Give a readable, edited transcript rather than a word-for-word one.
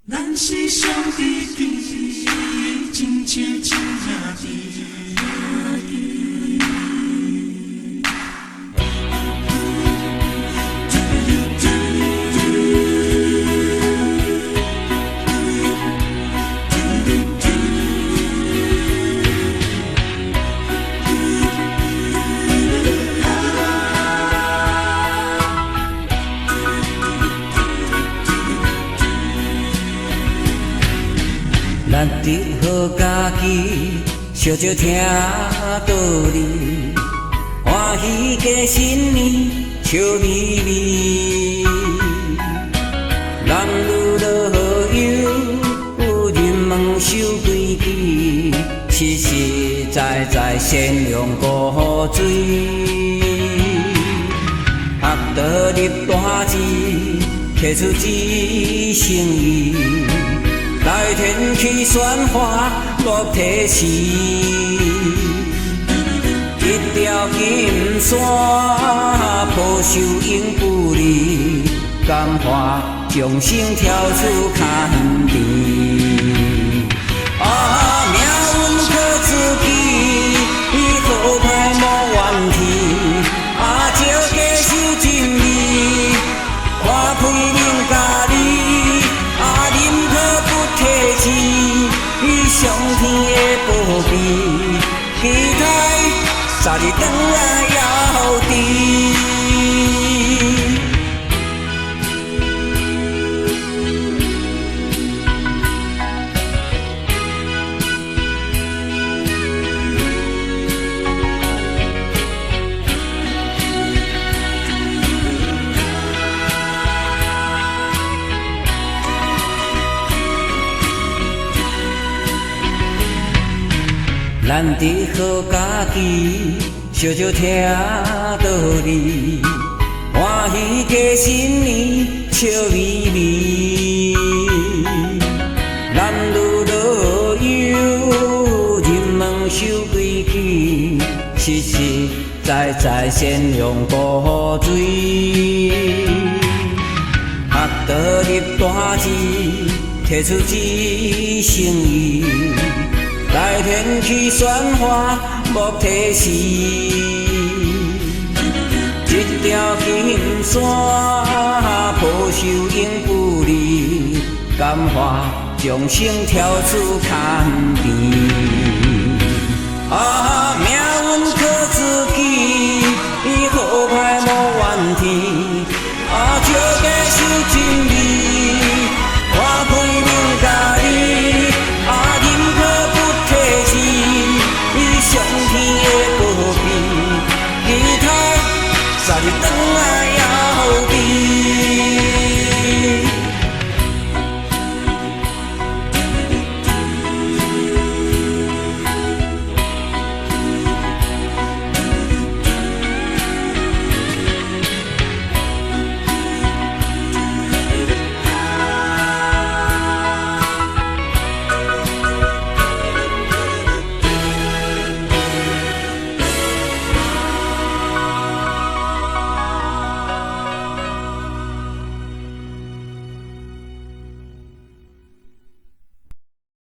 咱是兄弟弟，真情真兄弟。咱伫好家己，烧酒听道理，欢喜过新年笑眯眯。男女老幼，人问守规矩，实实在在善良过水。学道立大志，摕出一生意。来天去宣化莫提示，一条金线抱守永不离，甘花将生跳出牵甜。啊，命运靠自己，好歹莫怨天。啊，招家守真义，看开明家己。啊，忍可不提钱，上天的保庇，期待早日转来遥知。咱伫好家己，烧酒听道理，欢喜过新年笑眯眯。男女老幼，人问守规矩，实实在在善良过水。学道立大志，摕出一生意。来天去宣化莫提示，一条金线抱守永不离，甘花将生跳出牵甜。啊！